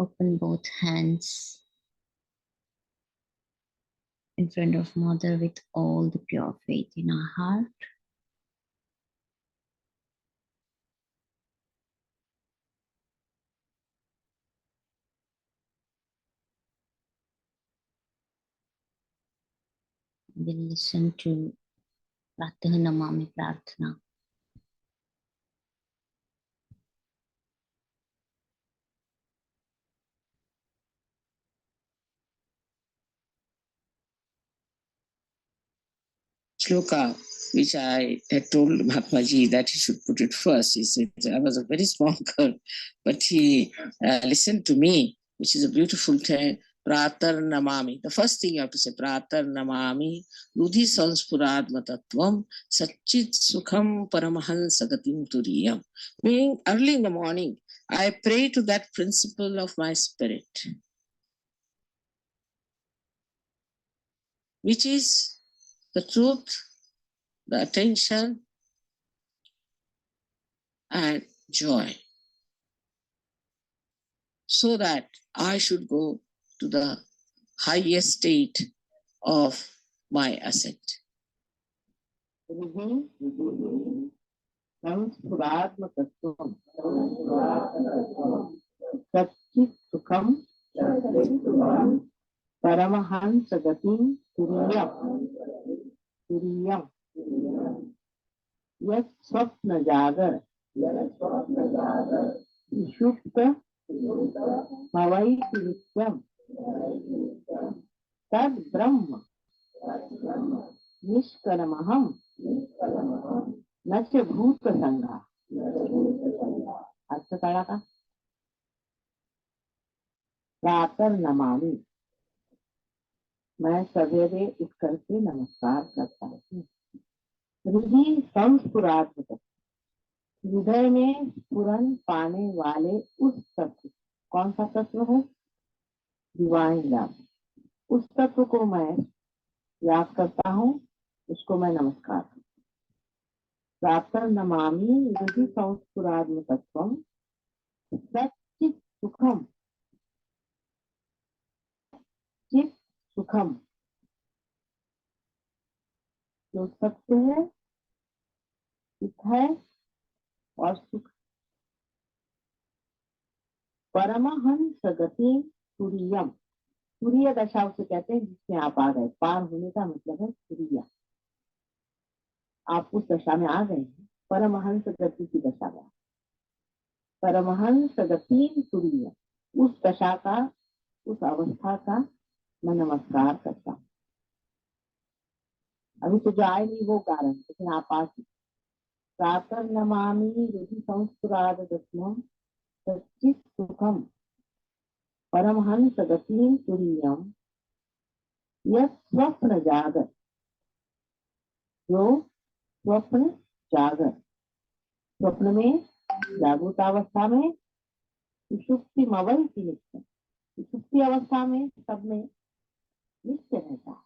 Open both hands in front of Mother with all the pure faith in our heart. We'll listen to Pratah Namami Prarthana. Shloka, which I had told Mahatmaji that he should put it first. He said, I was a very small girl, but he listened to me, which is a beautiful thing. Pratar Namami. The first thing you have to say, Pratar Namami, Ludhi Sanspurad Matatvam, Satchit Sukham Paramahansa Gatim Turiyam. Meaning, early in the morning, I pray to that principle of my spirit, which is the truth, the attention, and joy, so that I should go to the highest state of my ascent. Paramahansa Gatim Turiyam Yat Swapna Jagar Shukta Mavai Nityam Tad Brahma Nishkalamaham Nacha Bhuta Sangha. अर्थ काढ़ा का प्रातः नमामि, मैं सवेरे उठ करके नमस्कार करता हूँ। हृदय संस्फुरात्मक, हृदय में स्फुरन पाने वाले उस तत्व, कौन सा तत्व है? Divine love. उस तत्व को मैं याद करता हूँ, उसको मैं नमस्कार करता हूँ। प्रातः नमामि हृदय संस्फुरात्मकत्वम सच्चित् सुखम, चित् सुखम जो सत्य है, सुख है और सुख। परमहंस गति तुरीयम, तुरीय दशा उसे कहते हैं जिसमें आप आ गए। पार होने का मतलब है तुरीय, आप उस दशा में आ गए हैं। परमहंस गति की दशा में, परमहंस गति तुरीय, उस दशा का, उस अवस्था का मैं नमस्कार करता हूँ। अभी तो जो आए नहीं वो कारण, लेकिन आप आ चुके। प्रातः नमामि हृदि संस्फुरादत्मं सच्चित् सुखम परमहंस गतिं तुरीयं यत् स्वप्न जागर, जो स्वप्न जागर, स्वप्न में जागृत अवस्था में सुषुप्ति मवई की नित्य, सुषुप्ति अवस्था में सब में नित्य रहता है।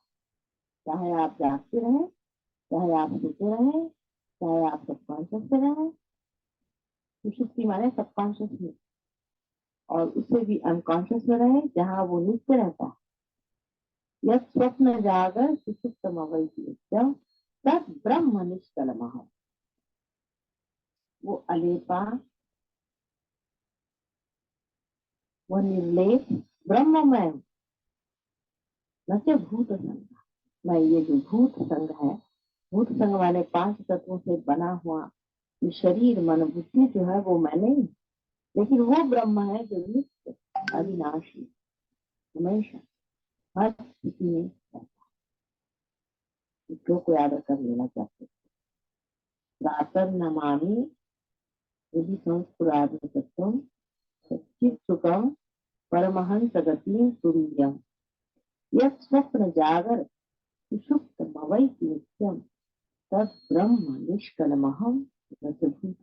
चाहे आप जागते रहें, चाहे आप सोते रहें, चाहे आप सबकॉन्शियस से रहें। सुषुप्ति माने सबकॉन्शियस में, और उससे भी अनकॉन्शियस में रहे, जहाँ वो नित्य रहता है। यह स्वप्न जागर सुषुप्त मवई की नित्यम तत् ब्रह्म निष्कलमः, वो अलेपा, वो निर्लेप ब्रह्ममय न से भूत संग। मैं ये जो भूत संग है, भूत संग वाले 5 तत्वों से बना हुआ ये शरीर मन बुद्धि जो है वो मैं नहीं, लेकिन वो ब्रह्म है जो नित्य अविनाशी हमेशा हर स्थिति में रहता है। इसको को याद कर लेना चाहते। प्रातः नमामि यदि संस्फुरात्मकत्वं सच्चित् सुखम परमहंस गतिं तुरीयं यत् स्वप्न जागर सुषुप्त मवई नित्यम तत् ब्रह्म निष्कलमहं रसभूत।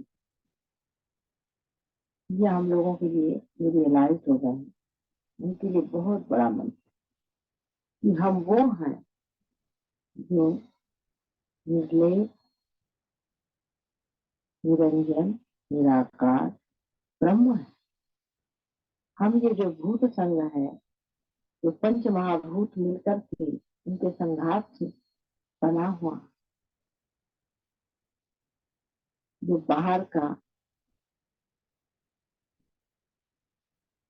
ये हम लोगों के लिए जो रियलाइज हो गए हैं, उनके लिए बहुत बड़ा मंत्र कि हम वो हैं जो निर्लेप, निरंजन, निराकार ब्रह्म है। हम ये जो भूत संघ है, जो पंच महाभूत मिलकर के उनके संघात से बना हुआ जो बाहर का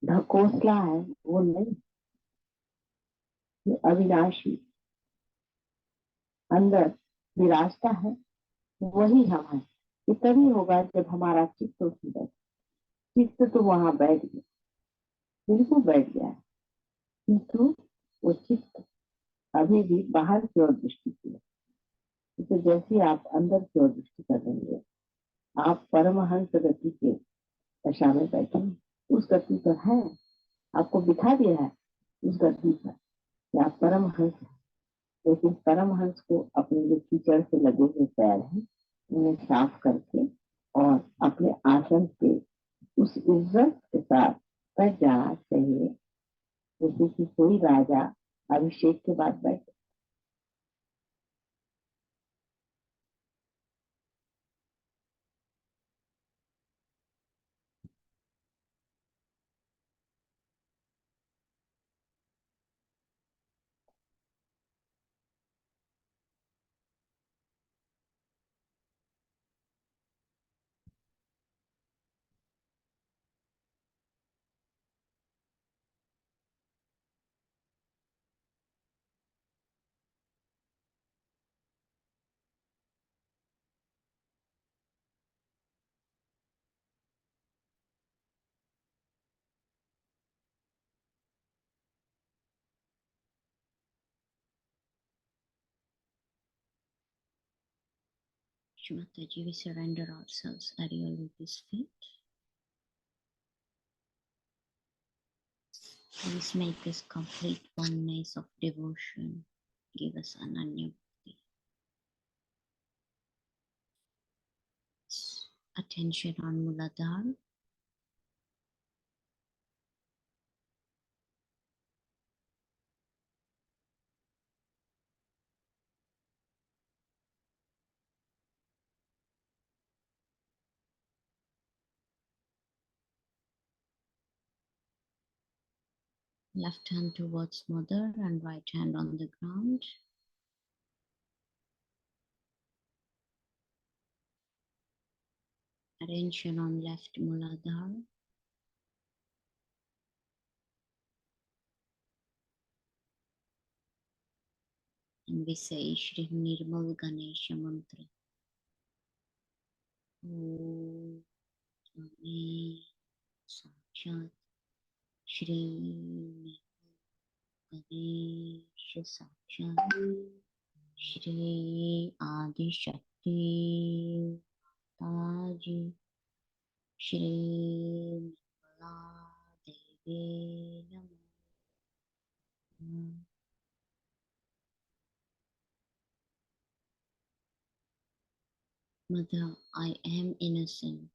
ढकोसला है, वो नहीं, जो अविनाशी अंदर विराजता है, वही हम है। ये तभी होगा जब हमारा चित्त उसमें बैठे। चित्त तो वहां बैठ गया, बिल्कुल बैठ गया है, किंतु वो चित्त अभी भी बाहर की ओर दृष्टि की है। तो जैसे आप अंदर की ओर दृष्टि कर देंगे, आप परमहंस गति के दशा में बैठेंगे। उस गति पर है, आपको बिठा दिया है उस गति पर कि आप परमहंस हैं। लेकिन परमहंस को अपने जो कीचड़ से लगे हुए पैर हैं, उन्हें साफ करके और अपने आसन पे उस इज्जत के साथ बैठ जाना चाहिए, जैसे कि कोई राजा अभिषेक के बाद बैठे। Mataji, we surrender ourselves at your lotus feet. Please make this complete oneness of devotion. Give us Ananya Bhakti. Attention on Mooladhar. Left hand towards mother and right hand on the ground. Attention on left Mooladhar. And we say Shri Nirmal Ganesha Mantra. Om Ganesha Sakshat Shri Ganesha Sakshat Shri Adi Shakti Taji Shri Nirmala Devi Namo. Mother, I am innocent.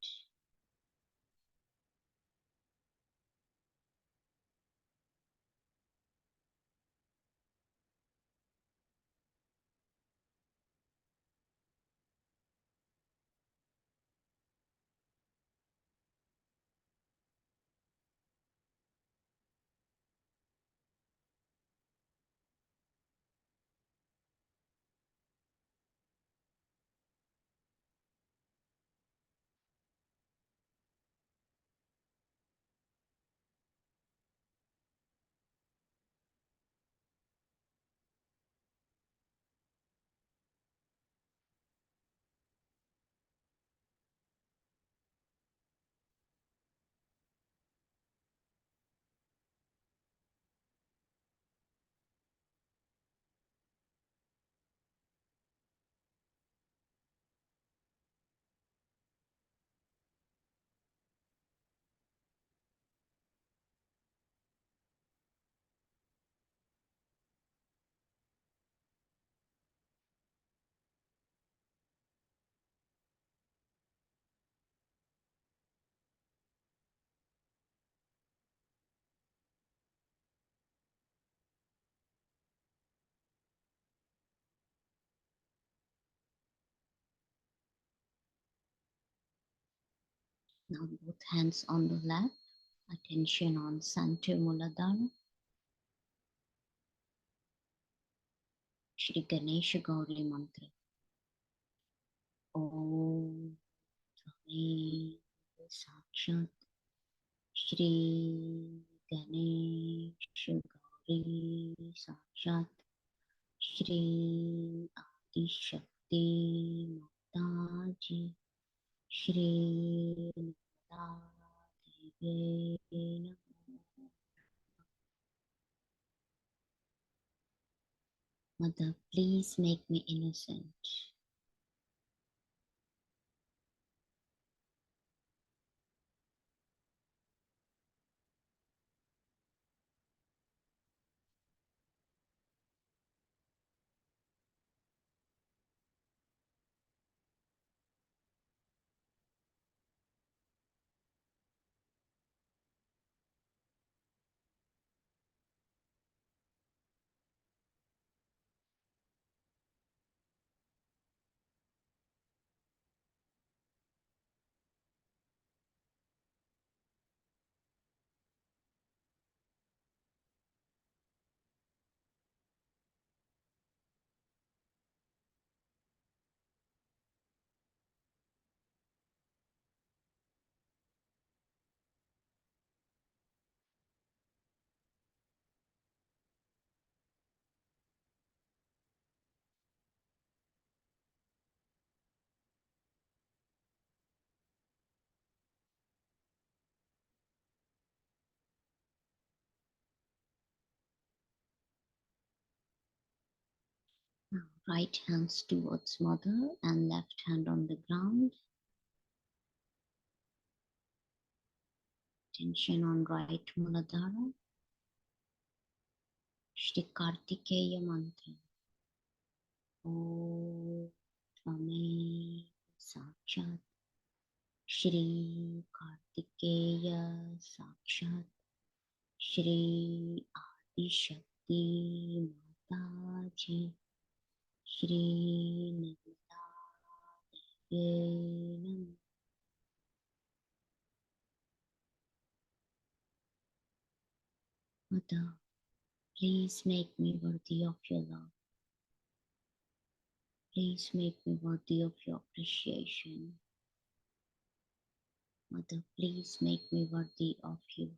Now both hands on the lap. Attention on Center Mooladhar. Shri Ganesha Gauri Mantra. Om Swami Sakshat Shri Ganesha Gauri Sakshat Shri Adi Shakti Mataji Shri Nada Devi Mother, please make me innocent. Now, right hands towards Mother and left hand on the ground. Attention on right Mooladhara. Shri Kartikeya Mantra. Om Swami Sakshat Shri Kartikeya Sakshat Shri Adi Shakti Mataji Shri Nirmala Devi Mother, please make me worthy of your love. Please make me worthy of your appreciation. Mother, please make me worthy of you.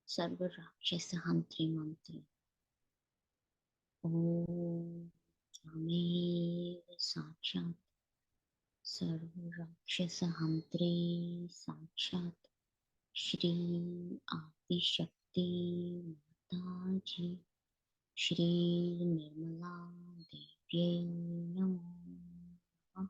Sarva Rakshasa Hantri Mantra. Om Swami Sakshat Sarva Rakshasa Hantri Sakshat Shri Adi Shakti Mataji Shri Nirmala Devi Namo Namaha.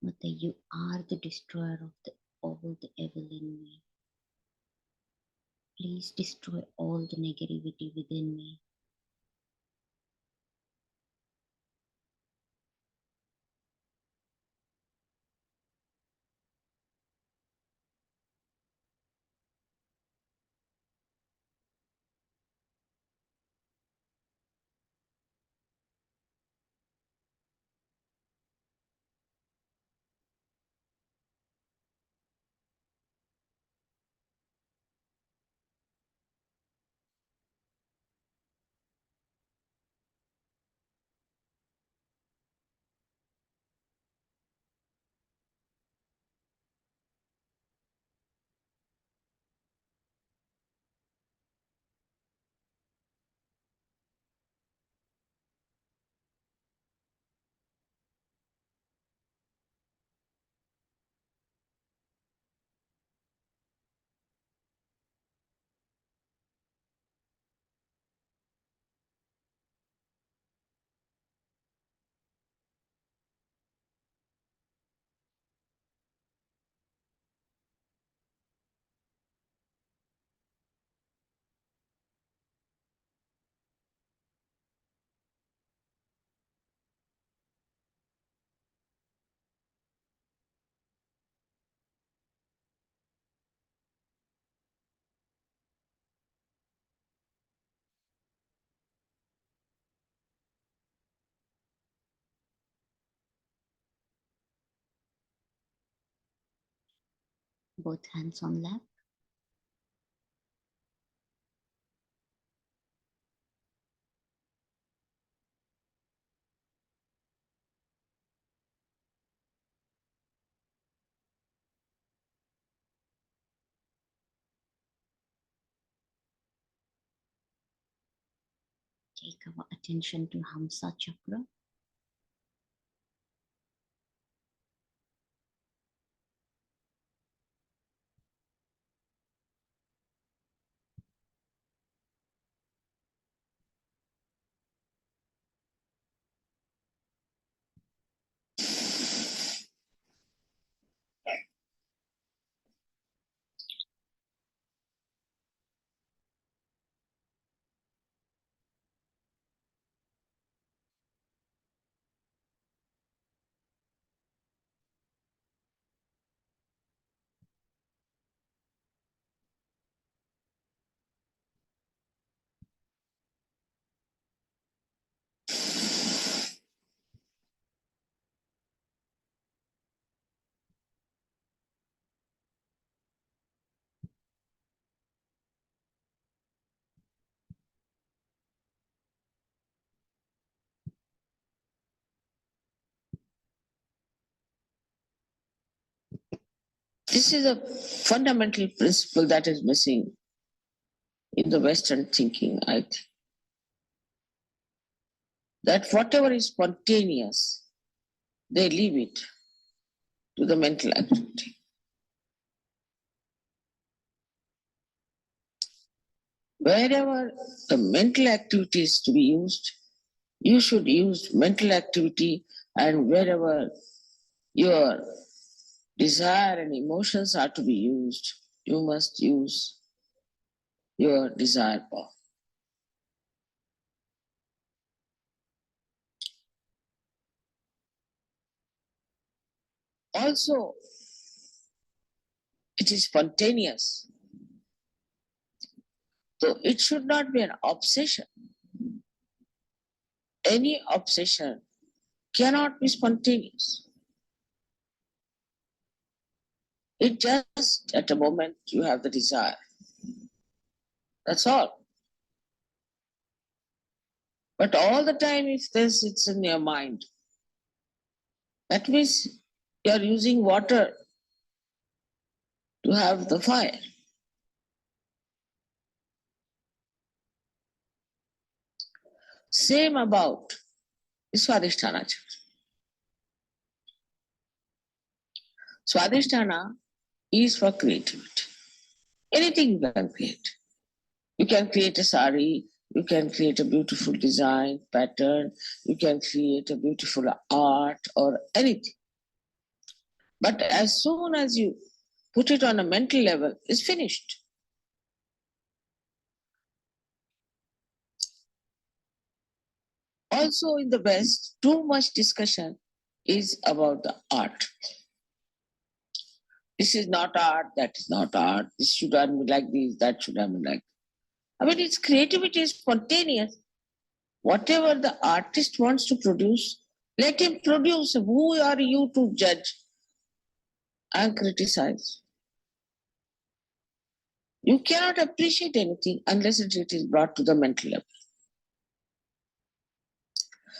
Mother, you are the destroyer of all the evil in me. Please destroy all the negativity within me. Both hands on lap. Take our attention to Hamsa chakra. This is a fundamental principle that is missing in the Western thinking, I think. That whatever is spontaneous, they leave it to the mental activity. Wherever the mental activity is to be used, you should use mental activity, and wherever your desire and emotions are to be used, you must use your desire power. Also, it is spontaneous. So it should not be an obsession. Any obsession cannot be spontaneous. It just at a moment you have the desire. That's all. But all the time if this it's in your mind, that means you are using water to have the fire. Same about Swadhisthana. Swadhisthana is for creativity. Anything you can create. You can create a sari, you can create a beautiful design, pattern, you can create a beautiful art or anything. But as soon as you put it on a mental level, it's finished. Also in the West, too much discussion is about the art. This is not art, that is not art, this should have been like this, that should have been like that. I mean, its creativity is spontaneous. Whatever the artist wants to produce, let him produce. Who are you to judge and criticize? You cannot appreciate anything unless it is brought to the mental level.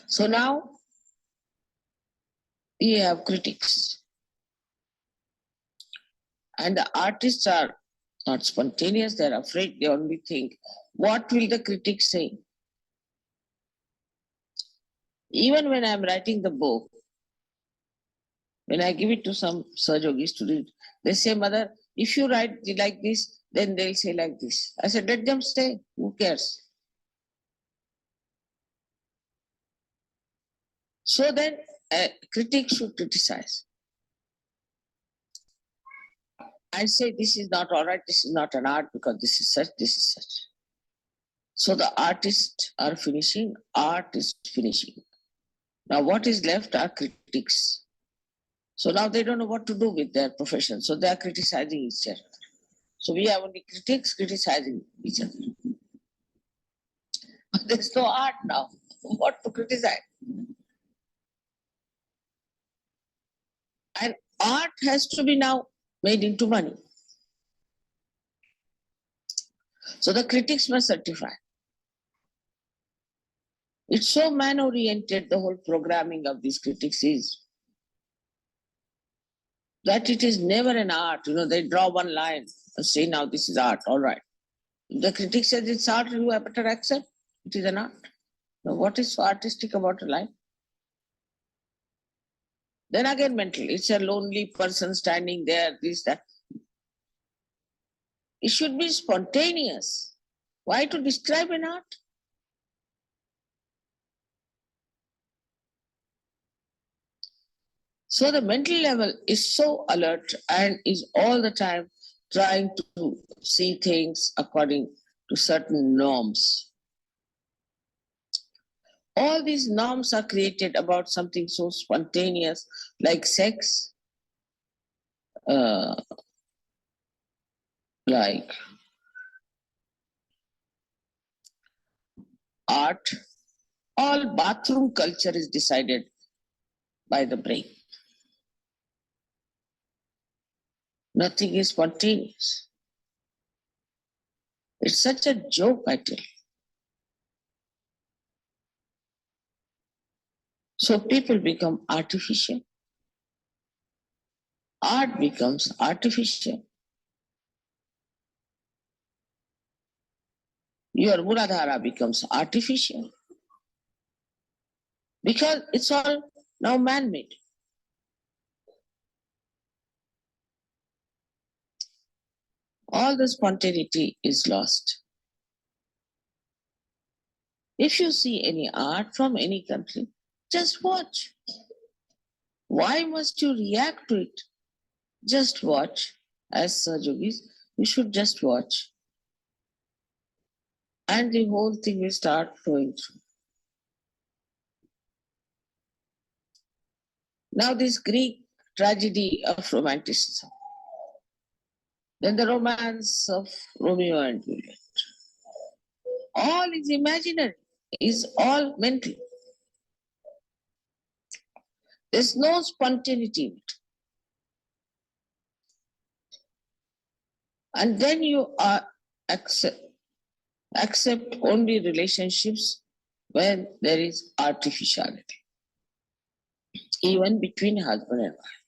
So now we have critics. And the artists are not spontaneous, they're afraid, they only think, what will the critics say? Even when I'm writing the book, when I give it to some Sahajogis to read, they say, Mother, if you write like this, then they'll say like this. I said, let them say, who cares? So then a critic should criticize. I say this is not all right, this is not an art because this is such, this is such. So the artists are finishing, art is finishing. Now what is left are critics. So now they don't know what to do with their profession. So they are criticizing each other. So we have only critics criticizing each other. But there's no art now. What to criticize? And art has to be now made into money. So the critics must certify. It's so man-oriented, the whole programming of these critics is, that it is never an art. They draw one line and say, now this is art, all right. If the critic says it's art, you have better accept it is an art. Now, what is so artistic about a life? Then again, mental. It's a lonely person standing there, this, that. It should be spontaneous. Why to describe an art? So the mental level is so alert and is all the time trying to see things according to certain norms. All these norms are created about something so spontaneous like sex, like art. All bathroom culture is decided by the brain. Nothing is spontaneous. It's such a joke, I tell you. So people become artificial. Art becomes artificial. Your Mooladhara becomes artificial. Because it's all now man-made. All the spontaneity is lost. If you see any art from any country, just watch. Why must you react to it? Just watch. As Sajogis, you should just watch. And the whole thing will start flowing through. Now this Greek tragedy of romanticism. Then the romance of Romeo and Juliet. All is imaginary, is all mental. There's no spontaneity in it. And then you are accept only relationships when there is artificiality, even between husband and wife.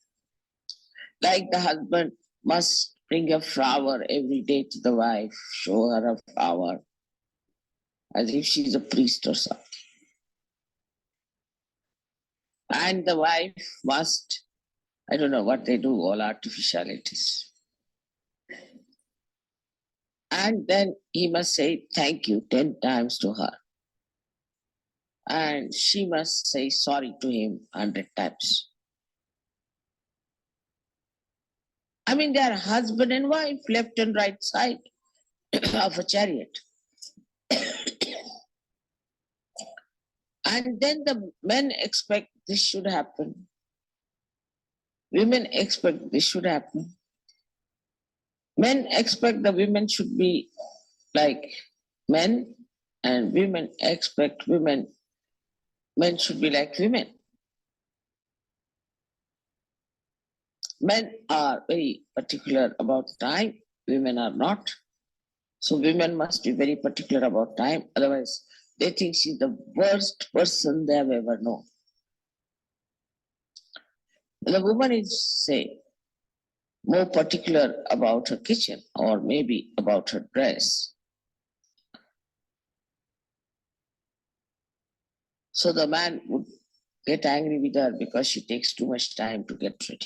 Like the husband must bring a flower every day to the wife, show her a flower, as if she's a priest or something. And the wife must, I don't know what they do, all artificialities. And then he must say thank you 10 times to her. And she must say sorry to him 100 times. I mean, they are husband and wife, left and right side of a chariot. And then the men expect this should happen. Women expect this should happen. Men expect the women should be like men, and women expect men should be like women. Men are very particular about time, women are not. So women must be very particular about time, otherwise they think she's the worst person they have ever known. The woman is, say, more particular about her kitchen or maybe about her dress. So the man would get angry with her because she takes too much time to get ready.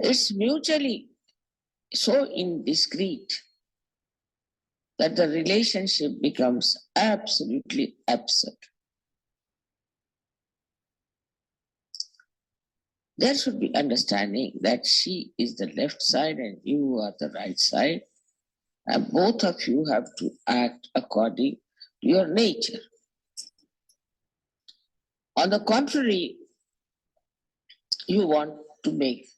It's mutually so indiscreet that the relationship becomes absolutely absurd. There should be understanding that she is the left side and you are the right side, and both of you have to act according to your nature. On the contrary, you want to make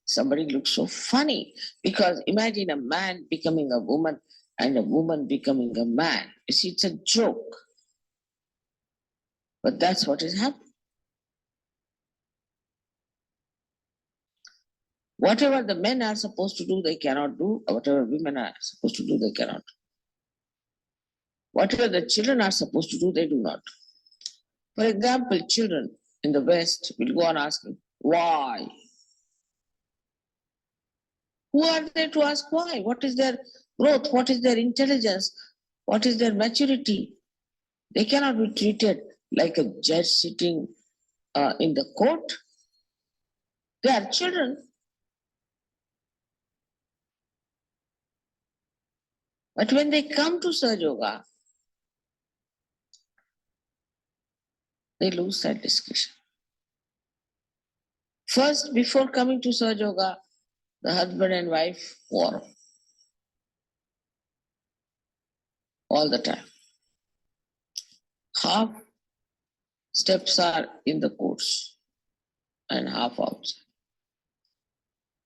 somebody look so funny, because imagine a man becoming a woman and a woman becoming a man. You see, it's a joke. But that's what is happening. Whatever the men are supposed to do, they cannot do. Whatever women are supposed to do, they cannot do. Whatever the children are supposed to do, they do not. For example, children in the West will go on asking, why? Who are they to ask why? What is their growth? What is their intelligence? What is their maturity? They cannot be treated like a judge sitting in the court. They are children. But when they come to Sahaja Yoga, they lose that discretion. First, before coming to Sahaja Yoga, the husband and wife quarrel all the time. Half steps are in the course and half outside.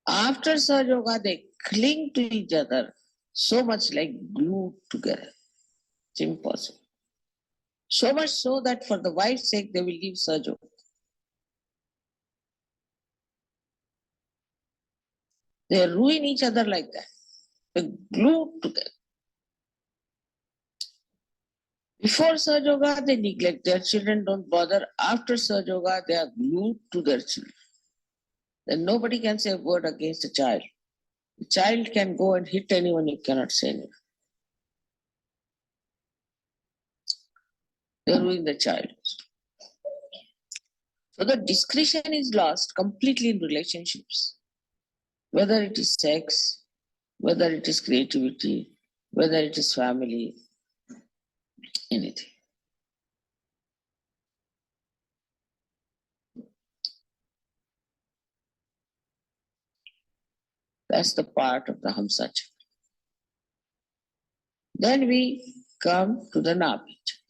After Sahaja Yoga, they cling to each other so much like glued together. It's impossible. So much so that for the wife's sake, they will leave Sahaja Yoga. They ruin each other like that. They're glued together. Before Sahaja Yoga, they neglect their children, don't bother. After Sahaja Yoga, they are glued to their children. Then nobody can say a word against a child. The child can go and hit anyone, you cannot say anything. They ruin the child. So the discretion is lost completely in relationships. Whether it is sex, whether it is creativity, whether it is family, anything. That's the part of the Hamsa chakra. Then we come to the Nabi chakra.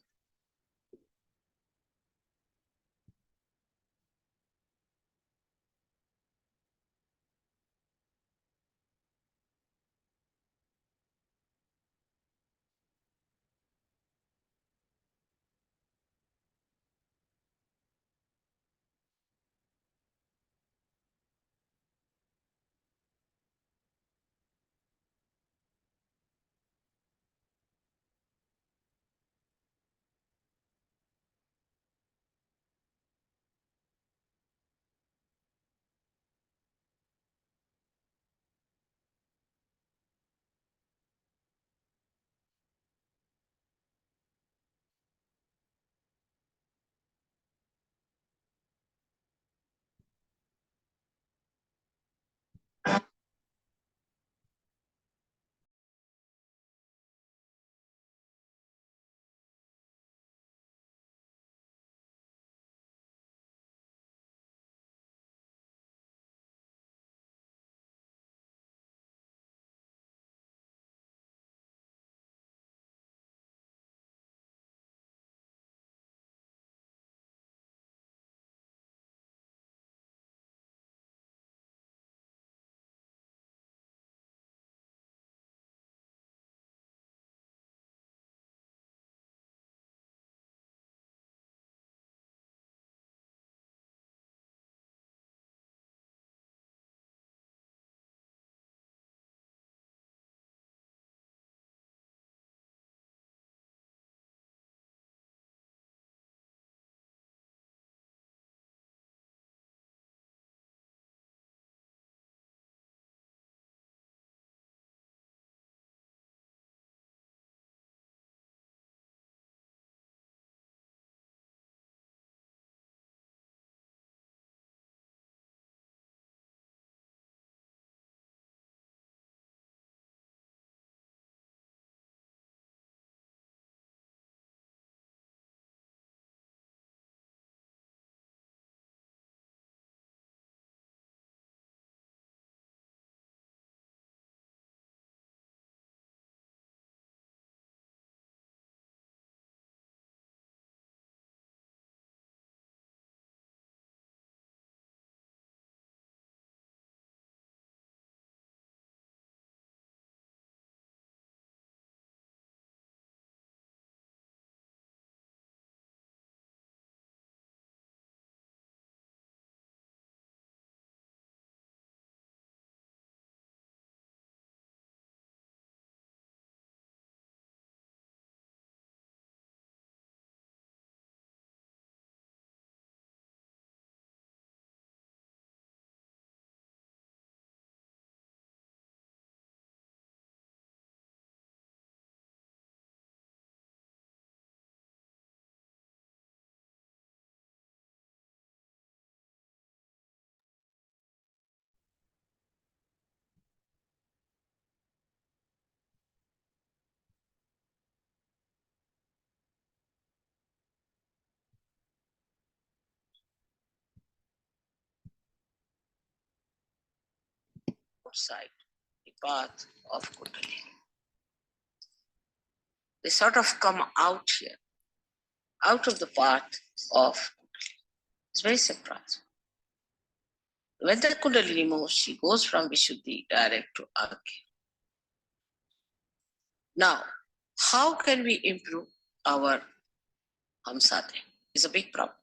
outside the path of Kundalini. They sort of come out here, out of the path of Kundalini. It's very surprising. When the Kundalini moves, she goes from Vishuddhi direct to Agya. Now, how can we improve our Hamsa thing? It's a big problem.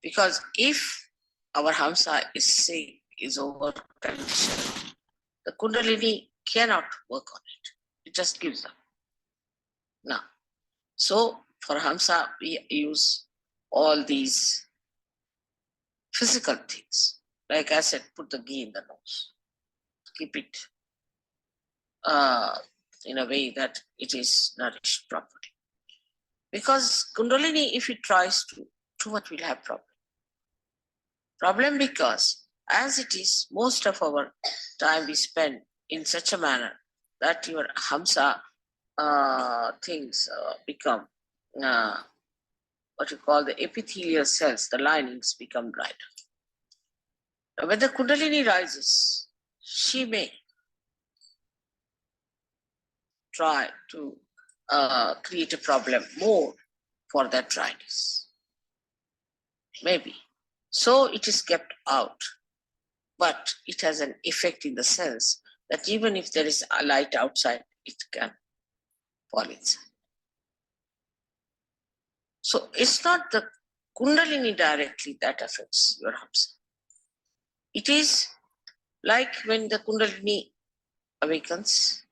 Because if our Hamsa is sick, is over conditioned, the Kundalini cannot work on it. It just gives up. Now, so for Hamsa, we use all these physical things. Like I said, put the ghee in the nose. Keep it in a way that it is nourished properly. Because Kundalini, if it tries to, too much will have problem. Problem because as it is, most of our time we spend in such a manner that your Hamsa things become what you call the epithelial cells, the linings become brighter. Now, when the Kundalini rises, she may try to create a problem more for that dryness. Maybe. So it is kept out, but it has an effect in the sense that even if there is a light outside, it can fall inside. So it's not the Kundalini directly that affects your Hamsa. It is like when the Kundalini awakens,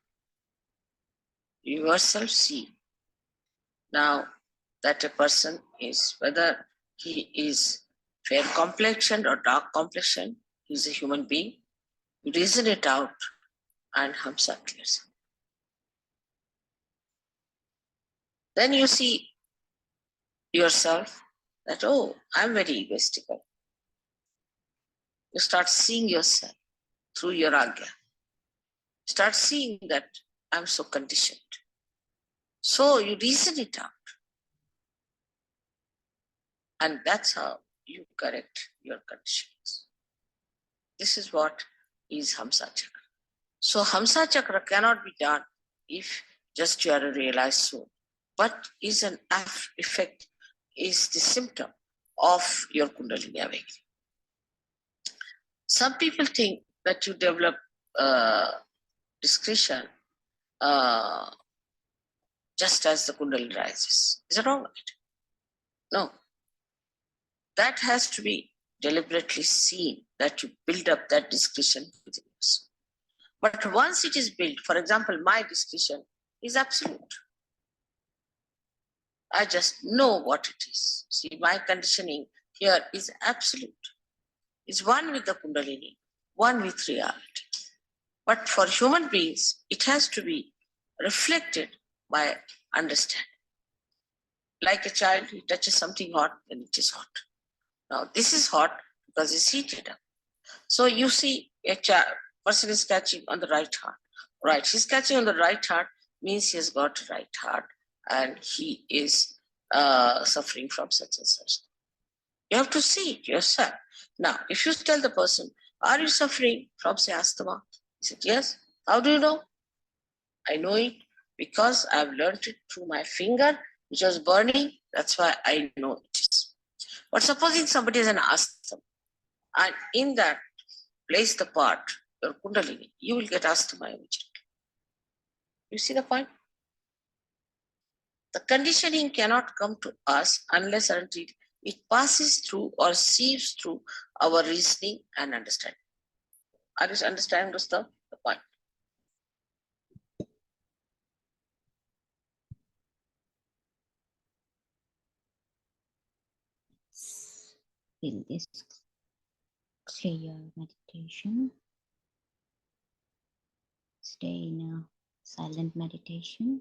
you yourself see now that a person is, whether he is fair complexioned or dark complexioned, he is a human being. You reason it out and Hamsa clears. Then you see yourself that, oh, I'm very egoistical. You start seeing yourself through your Agya. Start seeing that I'm so conditioned. So you reason it out. And that's how you correct your conditions. This is what is Hamsa Chakra. So Hamsa Chakra cannot be done if just you are a realized soul, but is an effect, is the symptom of your Kundalini awakening. Some people think that you develop discretion just as the Kundalini rises. Is that wrong? No. That has to be deliberately seen, that you build up that discretion within us. But once it is built, for example, my discretion is absolute. I just know what it is. See, my conditioning here is absolute. It's one with the Kundalini, one with reality. But for human beings, it has to be reflected by understanding. Like a child, he touches something hot, then it is hot. Now, this is hot because it's heated up. So you see a person is catching on the right heart. Right, he's catching on the right heart means he has got right heart and he is suffering from such and such. You have to see it yourself. Now, if you tell the person, are you suffering from, say, asthma? He said, yes. How do you know? I know it because I've learned it through my finger, which was burning. That's why I know it is. But supposing somebody has an asthma, and in that place the part, your Kundalini, you will get asthma immediately. You see the point? The conditioning cannot come to us unless and until it passes through or sieves through our reasoning and understanding. Are you understanding, Gustav, the point? Will this clear your meditation? Stay in a silent meditation.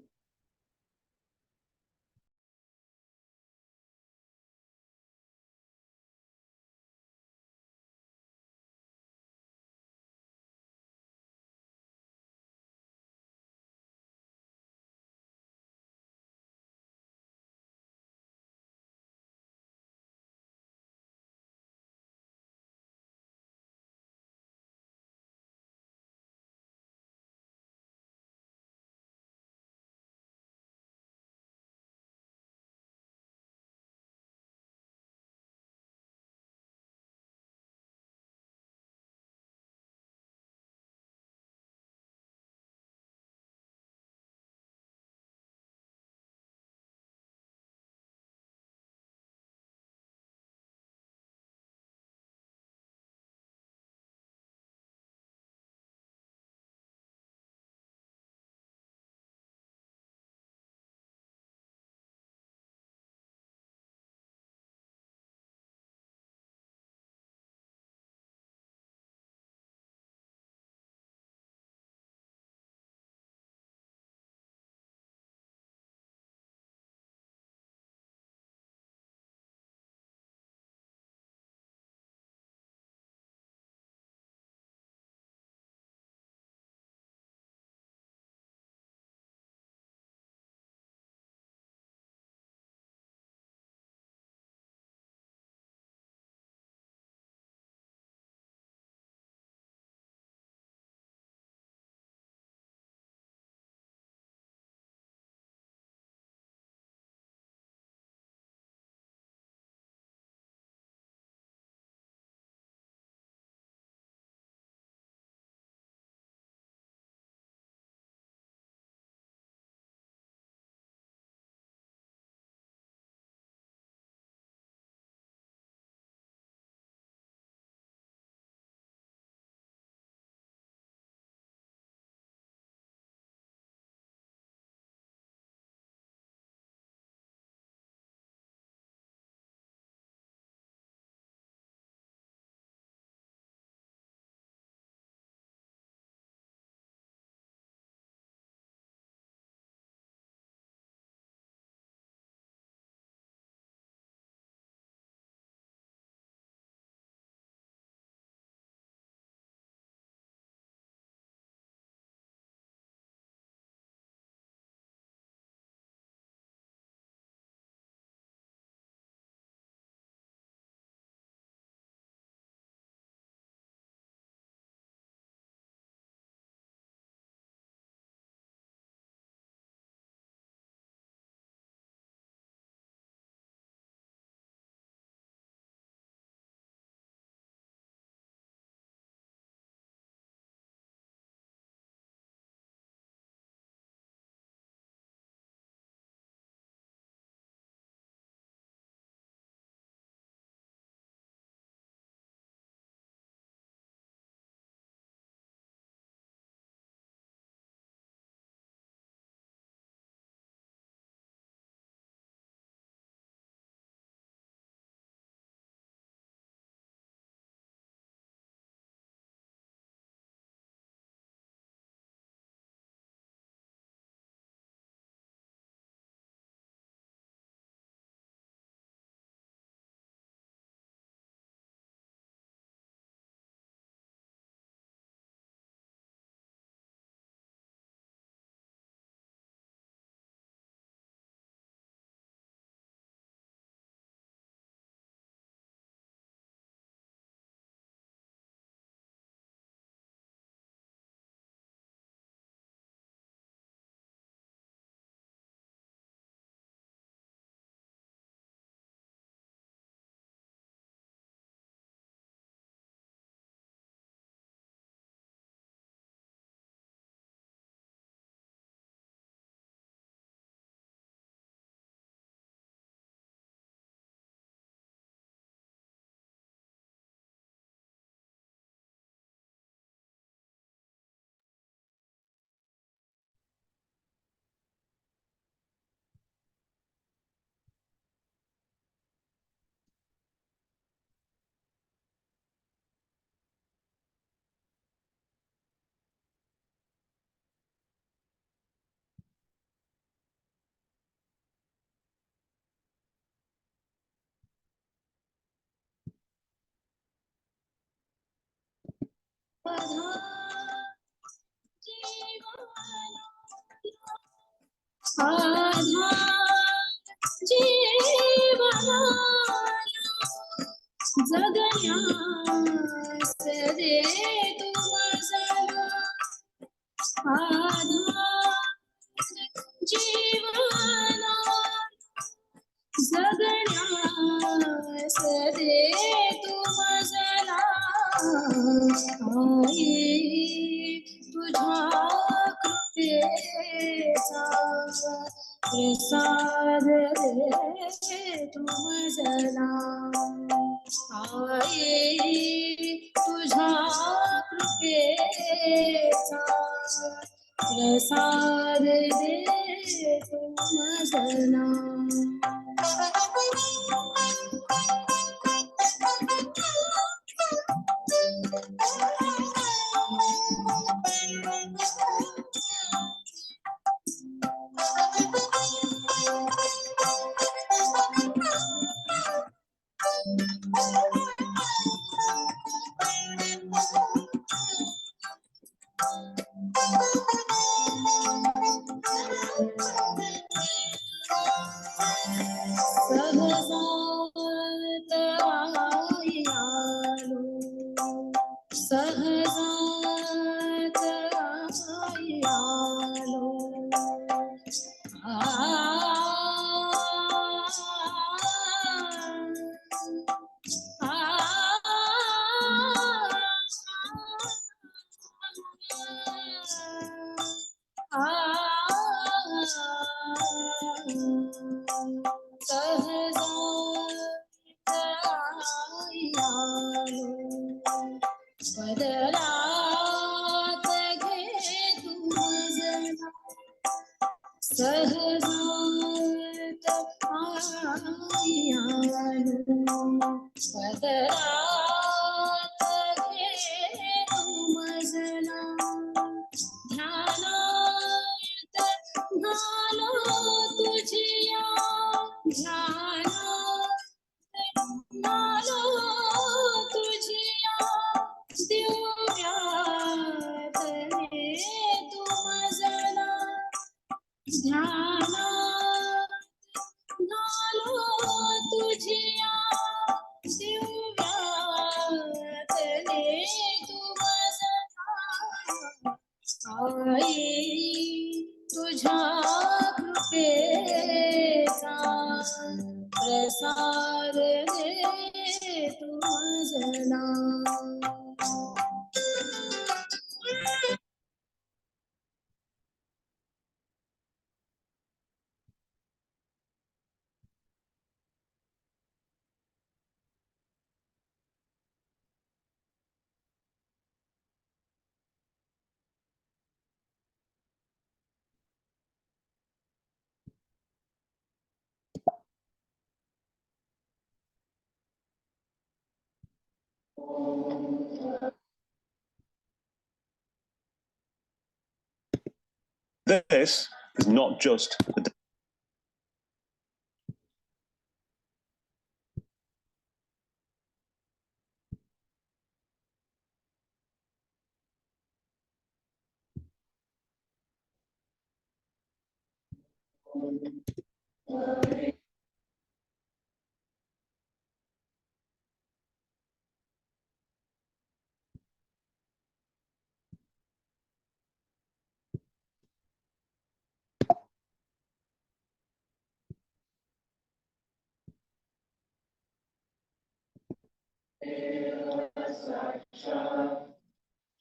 This is not just the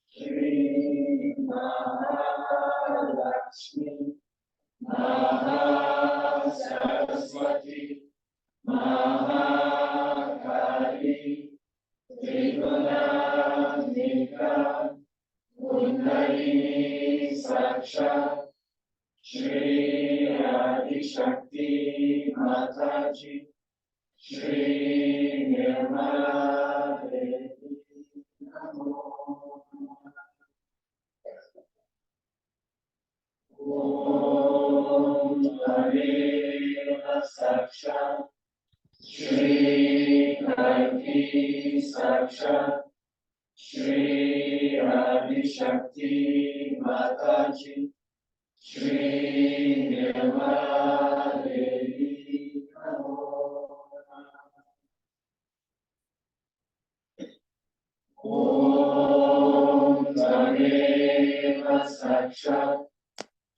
Shri Mahalakshmi Mahasaraswati Mahakali Trigunanika Kundalini Saksha Shri Adi Shakti Mataji Shri Nirmala Devi Namo Om Aveva Saksha Shri Kalki Saksha Shri Adi Shakti Mataji, Shri Nirmala Devi Namo Om Tameva Sakshat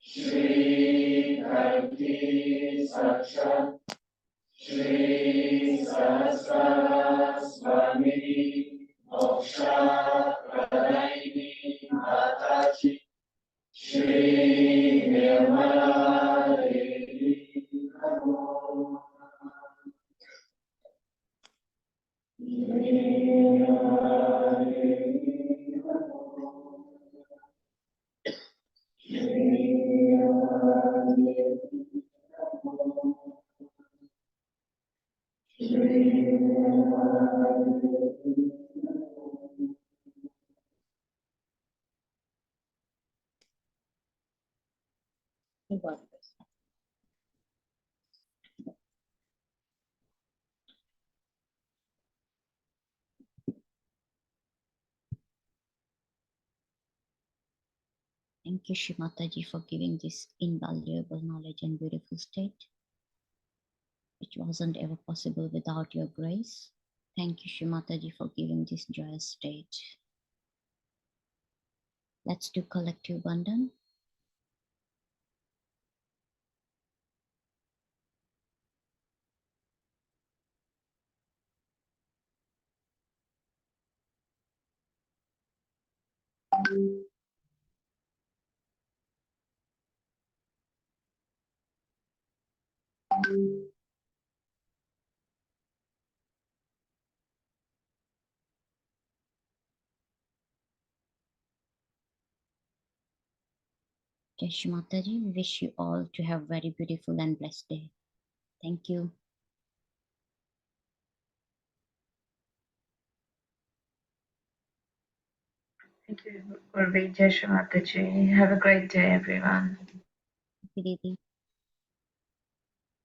Shri Karti Sakshat Shri Sahasraswami Moksha Pradayini Mataji Shri Nirmala Devi Namo Nirmala Devi Namo Nirmala Devi Namo Thank you, Shri Mataji, for giving this invaluable knowledge and beautiful state, which wasn't ever possible without your grace. Thank you, Shri Mataji, for giving this joyous state. Let's do collective Bandhan. Jai Shri Mataji, we wish you all to have very beautiful and blessed day. Thank you. Thank you, Urvi. Jai Shri Mataji. Have a great day, everyone. Didi.